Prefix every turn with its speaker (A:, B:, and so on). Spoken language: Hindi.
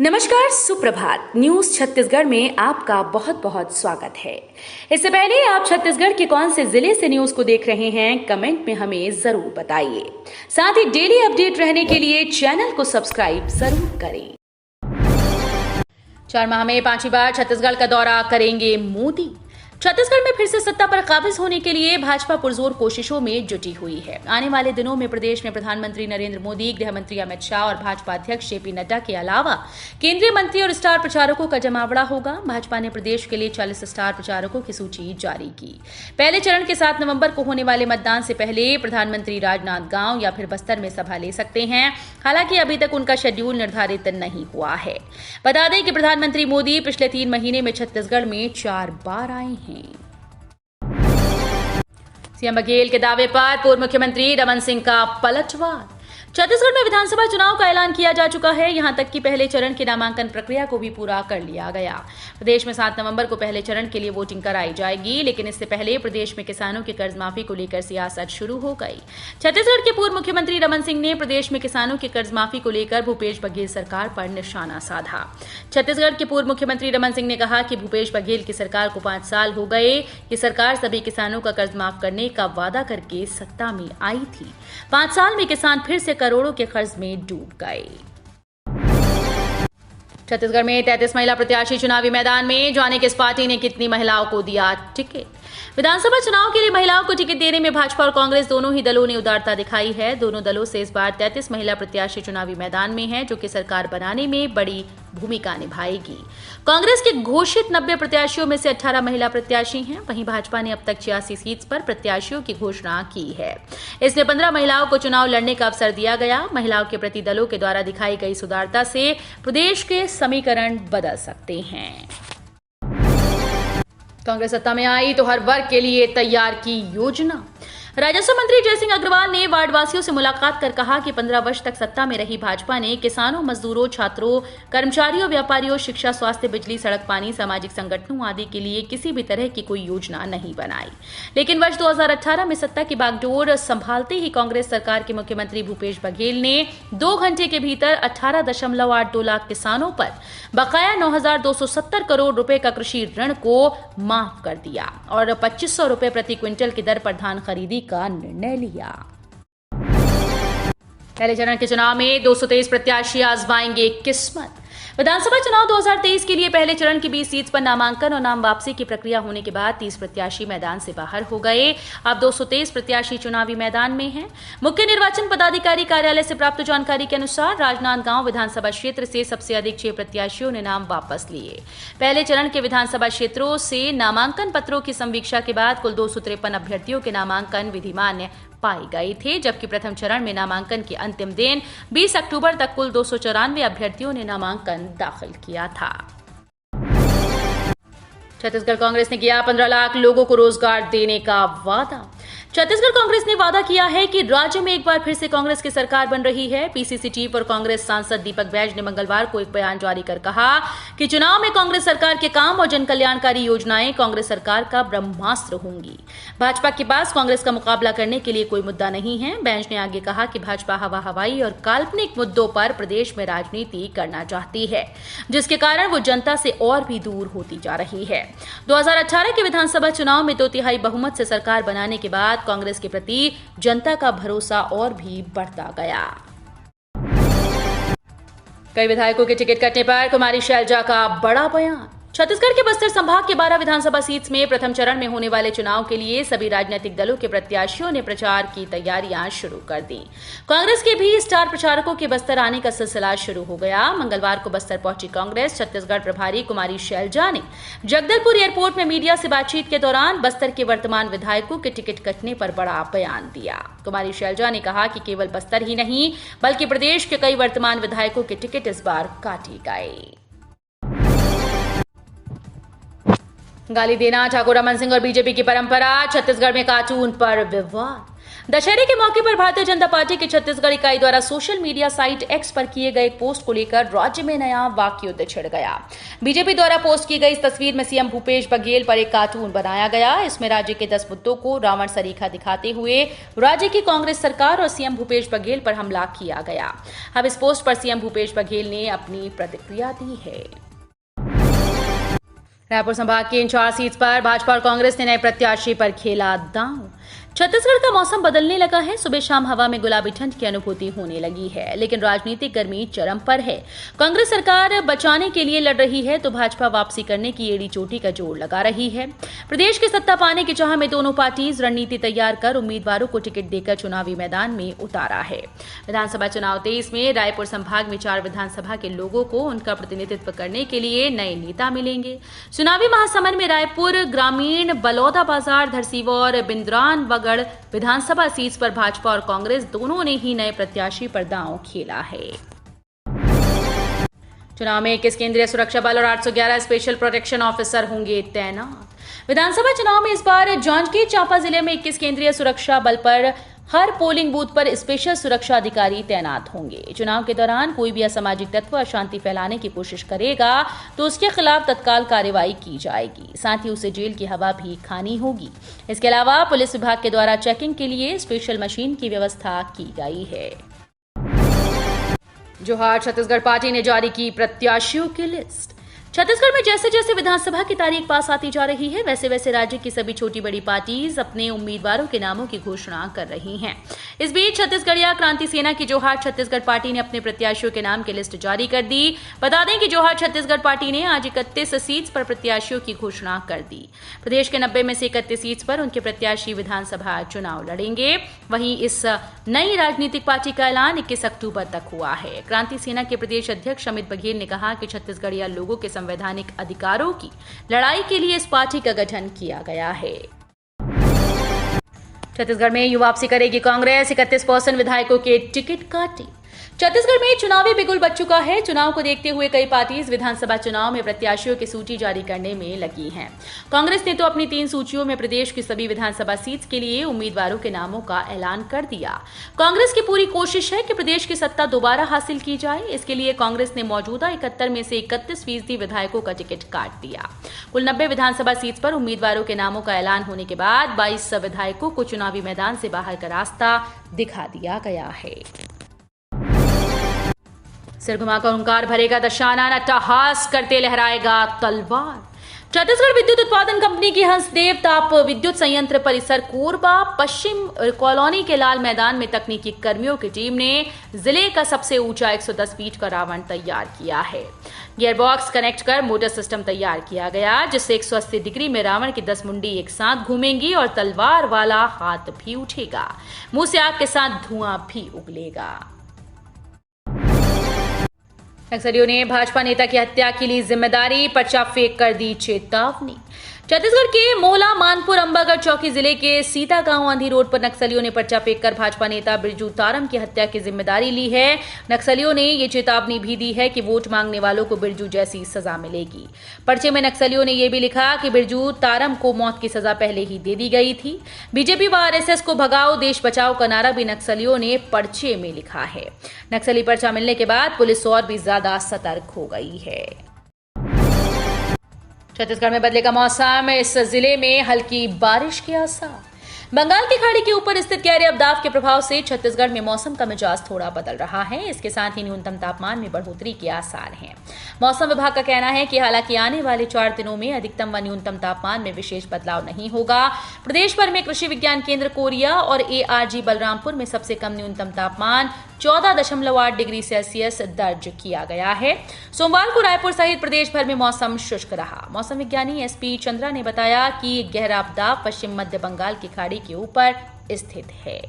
A: नमस्कार, सुप्रभात। न्यूज छत्तीसगढ़ में आपका बहुत बहुत स्वागत है। इससे पहले आप छत्तीसगढ़ के कौन से जिले से न्यूज को देख रहे हैं, कमेंट में हमें जरूर बताइए। साथ ही डेली अपडेट रहने के लिए चैनल को सब्सक्राइब जरूर करें। 4 माह में 5वीं बार छत्तीसगढ़ का दौरा करेंगे मोदी। छत्तीसगढ़ में फिर से सत्ता पर काबिज होने के लिए भाजपा पुरजोर कोशिशों में जुटी हुई है। आने वाले दिनों में प्रदेश में प्रधानमंत्री नरेंद्र मोदी, गृह मंत्री अमित शाह और भाजपा अध्यक्ष जेपी नड्डा के अलावा केंद्रीय मंत्री और स्टार प्रचारकों का जमावड़ा होगा। भाजपा ने प्रदेश के लिए 40 स्टार प्रचारकों की सूची जारी की। पहले चरण के 7 नवंबर को होने वाले मतदान से पहले प्रधानमंत्री राजनांदगांव या फिर बस्तर में सभा ले सकते हैं। हालांकि अभी तक उनका शेड्यूल निर्धारित नहीं हुआ है। बता दें कि प्रधानमंत्री मोदी पिछले 3 महीने में छत्तीसगढ़ में 4 बार आए हैं। सीएम बघेल के दावे पर पूर्व मुख्यमंत्री रमन सिंह का पलटवार। छत्तीसगढ़ में विधानसभा चुनाव का ऐलान किया जा चुका है। यहां तक कि पहले चरण की नामांकन प्रक्रिया को भी पूरा कर लिया गया। प्रदेश में 7 नवंबर को पहले चरण के लिए वोटिंग कराई जाएगी, लेकिन इससे पहले प्रदेश में किसानों की कर्ज माफी को लेकर सियासत शुरू हो गई। छत्तीसगढ़ के पूर्व मुख्यमंत्री रमन सिंह ने प्रदेश में किसानों की कर्ज माफी को लेकर भूपेश बघेल सरकार पर निशाना साधा। छत्तीसगढ़ के पूर्व मुख्यमंत्री रमन सिंह ने कहा कि भूपेश बघेल की सरकार को 5 साल हो गए। ये सरकार सभी किसानों का कर्ज माफ करने का वादा करके सत्ता में आई थी। 5 साल में किसान फिर से करोड़ों के कर्ज में डूब गए। छत्तीसगढ़ में 33 महिला प्रत्याशी चुनावी मैदान में। जाने किस पार्टी ने कितनी महिलाओं को दिया टिकट। विधानसभा चुनाव के लिए महिलाओं को टिकट देने में भाजपा और कांग्रेस दोनों ही दलों ने उदारता दिखाई है। दोनों दलों से इस बार 33 महिला प्रत्याशी चुनावी मैदान में हैं, जो कि सरकार बनाने में बड़ी भूमिका निभाएगी। कांग्रेस के घोषित 90 प्रत्याशियों में से 18 महिला प्रत्याशी हैं। वहीं भाजपा ने अब तक 86 सीट पर प्रत्याशियों की घोषणा की है। इसमें 15 महिलाओं को चुनाव लड़ने का अवसर दिया गया। महिलाओं के प्रति दलों के द्वारा दिखाई गई उदारता से प्रदेश के समीकरण बदल सकते हैं। कांग्रेस सत्ता में आई तो हर वर्ग के लिए तैयार की योजना। राजस्व मंत्री जयसिंह अग्रवाल ने वार्डवासियों से मुलाकात कर कहा कि 15 वर्ष तक सत्ता में रही भाजपा ने किसानों, मजदूरों, छात्रों, कर्मचारियों, व्यापारियों, शिक्षा, स्वास्थ्य, बिजली, सड़क, पानी, सामाजिक संगठनों आदि के लिए किसी भी तरह की कोई योजना नहीं बनाई। लेकिन वर्ष 2018 में सत्ता की बागडोर संभालते ही कांग्रेस सरकार के मुख्यमंत्री भूपेश बघेल ने 2 घंटे के भीतर 18.82 लाख किसानों पर बकाया 9,270 करोड़ रुपए का कृषि ऋण को माफ कर दिया और 2500 रुपए प्रति क्विंटल की दर पर धान खरीदी का निर्णय लिया। पहले चरण के चुनाव में 223 प्रत्याशी आजमाएंगे किस्मत। विधानसभा चुनाव 2023 के लिए पहले चरण की 20 सीट पर नामांकन और नाम वापसी की प्रक्रिया होने के बाद 30 प्रत्याशी मैदान से बाहर हो गए। अब 223 प्रत्याशी चुनावी मैदान में हैं। मुख्य निर्वाचन पदाधिकारी कार्यालय से प्राप्त जानकारी के अनुसार राजनांदगांव विधानसभा क्षेत्र से सबसे अधिक 6 प्रत्याशियों ने नाम वापस लिए। पहले चरण के विधानसभा क्षेत्रों से नामांकन पत्रों की समीक्षा के बाद कुल 253 अभ्यर्थियों के नामांकन विधिमान्य पाए गए थे, जबकि प्रथम चरण में नामांकन के अंतिम दिन 20 अक्टूबर तक कुल 294 अभ्यर्थियों ने नामांकन दाखिल किया था। छत्तीसगढ़ कांग्रेस ने किया 15 लाख लोगों को रोजगार देने का वादा। छत्तीसगढ़ कांग्रेस ने वादा किया है कि राज्य में एक बार फिर से कांग्रेस की सरकार बन रही है। पीसीसी चीफ और कांग्रेस सांसद दीपक बैज ने मंगलवार को एक बयान जारी कर कहा कि चुनाव में कांग्रेस सरकार के काम और जन कल्याणकारी योजनाएं कांग्रेस सरकार का ब्रह्मास्त्र होंगी। भाजपा के पास कांग्रेस का मुकाबला करने के लिए कोई मुद्दा नहीं है। बैज ने आगे कहा कि भाजपा हवा हवाई और काल्पनिक मुद्दों पर प्रदेश में राजनीति करना चाहती है, जिसके कारण वो जनता से और भी दूर होती जा रही है। 2018 के विधानसभा चुनाव में 2/3 बहुमत से सरकार बनाने के बाद कांग्रेस के प्रति जनता का भरोसा और भी बढ़ता गया। कई विधायकों के टिकट कटने पर कुमारी शैलजा का बड़ा बयान। छत्तीसगढ़ के बस्तर संभाग के 12 विधानसभा सीट्स में प्रथम चरण में होने वाले चुनाव के लिए सभी राजनीतिक दलों के प्रत्याशियों ने प्रचार की तैयारियां शुरू कर दी। कांग्रेस के भी स्टार प्रचारकों के बस्तर आने का सिलसिला शुरू हो गया। मंगलवार को बस्तर पहुंची कांग्रेस छत्तीसगढ़ प्रभारी कुमारी शैलजा ने जगदलपुर एयरपोर्ट में मीडिया से बातचीत के दौरान बस्तर के वर्तमान विधायकों के टिकट कटने पर बड़ा बयान दिया। कुमारी शैलजा ने कहा कि केवल बस्तर ही नहीं बल्कि प्रदेश के कई वर्तमान विधायकों के टिकट इस बार काटे गए। गाली देना ठाकुर रमन सिंह और बीजेपी की परंपरा, छत्तीसगढ़ में कार्टून पर विवाद। दशहरे के मौके पर भारतीय जनता पार्टी की छत्तीसगढ़ इकाई द्वारा सोशल मीडिया साइट एक्स पर किए गए एक पोस्ट को लेकर राज्य में नया वाक युद्ध छिड़ गया। बीजेपी द्वारा पोस्ट की गई इस तस्वीर में सीएम भूपेश बघेल पर एक कार्टून बनाया गया। इसमें राज्य के 10 मुद्दों को रावण सरीखा दिखाते हुए राज्य की कांग्रेस सरकार और सीएम भूपेश बघेल पर हमला किया गया। अब इस पोस्ट पर सीएम भूपेश बघेल ने अपनी प्रतिक्रिया दी है। रायपुर संभाग की इन 4 सीट पर भाजपा और कांग्रेस ने नए प्रत्याशी पर खेला दांव। छत्तीसगढ़ का मौसम बदलने लगा है। सुबह शाम हवा में गुलाबी ठंड की अनुभूति होने लगी है, लेकिन राजनीतिक गर्मी चरम पर है। कांग्रेस सरकार बचाने के लिए लड़ रही है तो भाजपा वापसी करने की एड़ी चोटी का जोर लगा रही है। प्रदेश की सत्ता पाने की चाह में दोनों पार्टीज रणनीति तैयार कर उम्मीदवारों को टिकट देकर चुनावी मैदान में उतारा है। विधानसभा चुनाव 23 में रायपुर संभाग में 4 विधानसभा के लोगों को उनका प्रतिनिधित्व करने के लिए नए नेता मिलेंगे। चुनावी महासमर में रायपुर ग्रामीण, बलौदाबाजार, धरसींवा, बिंद्रान विधानसभा सीट पर भाजपा और कांग्रेस दोनों ने ही नए प्रत्याशी पर दांव खेला है। चुनाव में 21 केंद्रीय सुरक्षा बल और 811 स्पेशल प्रोटेक्शन ऑफिसर होंगे तैनात। विधानसभा चुनाव में इस बार जांजगीर चांपा जिले में 21 केंद्रीय सुरक्षा बल पर हर पोलिंग बूथ पर स्पेशल सुरक्षा अधिकारी तैनात होंगे। चुनाव के दौरान कोई भी असामाजिक तत्व अशांति फैलाने की कोशिश करेगा तो उसके खिलाफ तत्काल कार्रवाई की जाएगी। साथ ही उसे जेल की हवा भी खानी होगी। इसके अलावा पुलिस विभाग के द्वारा चेकिंग के लिए स्पेशल मशीन की व्यवस्था की गई है। जोहार छत्तीसगढ़ पार्टी ने जारी की प्रत्याशियों की लिस्ट। छत्तीसगढ़ में जैसे जैसे विधानसभा की तारीख पास आती जा रही है, वैसे वैसे राज्य की सभी छोटी बड़ी पार्टीज अपने उम्मीदवारों के नामों की घोषणा कर रही हैं। इस बीच छत्तीसगढ़िया क्रांति सेना की जोहार छत्तीसगढ़ पार्टी ने अपने प्रत्याशियों के नाम की लिस्ट जारी कर दी। बता दें कि जोहार छत्तीसगढ़ पार्टी ने आज 31 सीट्स पर प्रत्याशियों की घोषणा कर दी। प्रदेश के 90 में से 31 सीट्स पर उनके प्रत्याशी विधानसभा चुनाव लड़ेंगे। वहीं इस नई राजनीतिक पार्टी का ऐलान 21 अक्टूबर तक हुआ है। क्रांति सेना के प्रदेश अध्यक्ष अमित बघेल ने कहा कि छत्तीसगढ़िया लोगों के संवैधानिक अधिकारों की लड़ाई के लिए इस पार्टी का गठन किया गया है। छत्तीसगढ़ में युवा वापसी करेगी कांग्रेस, 31% विधायकों के टिकट काटे। छत्तीसगढ़ में चुनावी बिगुल बच चुका है। चुनाव को देखते हुए कई पार्टीज विधानसभा चुनाव में प्रत्याशियों की सूची जारी करने में लगी हैं। कांग्रेस ने तो अपनी 3 सूचियों में प्रदेश की सभी विधानसभा सीट्स के लिए उम्मीदवारों के नामों का ऐलान कर दिया। कांग्रेस की पूरी कोशिश है कि प्रदेश की सत्ता दोबारा हासिल की जाए। इसके लिए कांग्रेस ने मौजूदा 71 में से 31% विधायकों का टिकट काट दिया। कुल 90 विधानसभा सीट्स पर उम्मीदवारों के नामों का ऐलान होने के बाद 22 विधायकों को चुनावी मैदान से बाहर का रास्ता दिखा दिया गया है। सिर घुमाकर हुंकार भरेगा दशानन, अट्टहास करते लहराएगा तलवार। छत्तीसगढ़ विद्युत उत्पादन कंपनी की हंसदेव ताप विद्युत संयंत्र परिसर कोरबा पश्चिम कॉलोनी के लाल मैदान में तकनीकी कर्मियों की टीम ने जिले का सबसे ऊंचा 110 फीट का रावण तैयार किया है। गियरबॉक्स कनेक्ट कर मोटर सिस्टम तैयार किया गया, जिससे 180 डिग्री में रावण की 10 मुंडी एक साथ घूमेंगी और तलवार वाला हाथ भी उठेगा। मुंह से आग के साथ धुआं भी उगलेगा। नक्सलियों ने भाजपा नेता की हत्या की ली जिम्मेदारी, पर्चा फेंक कर दी चेतावनी। छत्तीसगढ़ के मोला, मानपुर, अंबागढ़ चौकी जिले के सीता गांव आंधी रोड पर नक्सलियों ने पर्चा फेंककर भाजपा नेता बिरजू तारम की हत्या की जिम्मेदारी ली है। नक्सलियों ने ये चेतावनी भी दी है कि वोट मांगने वालों को बिरजू जैसी सजा मिलेगी। पर्चे में नक्सलियों ने यह भी लिखा कि बिरजू तारम को मौत की सजा पहले ही दे दी गई थी। बीजेपी व आरएसएस को भगाओ, देश बचाओ का नारा भी नक्सलियों ने पर्चे में लिखा है। नक्सली पर्चा मिलने के बाद पुलिस और भी ज्यादा सतर्क हो गई है। छत्तीसगढ़ में बदलेगा मौसम, इस जिले में हल्की बारिश के आसार। बंगाल की खाड़ी के ऊपर स्थित गहरे अवदाब के प्रभाव से छत्तीसगढ़ में मौसम का मिजाज थोड़ा बदल रहा है। इसके साथ ही न्यूनतम तापमान में बढ़ोतरी के आसार हैं। मौसम विभाग का कहना है कि हालांकि आने वाले 4 दिनों में अधिकतम व न्यूनतम तापमान में विशेष बदलाव नहीं होगा। प्रदेश भर में कृषि विज्ञान केंद्र कोरिया और एआरजी बलरामपुर में सबसे कम न्यूनतम तापमान 14.8 डिग्री सेल्सियस दर्ज किया गया है। सोमवार को रायपुर सहित प्रदेश भर में मौसम शुष्क रहा। मौसम विज्ञानी एसपी चंद्रा ने बताया कि गहरा अवदाब पश्चिम मध्य बंगाल की खाड़ी के ऊपर स्थित है।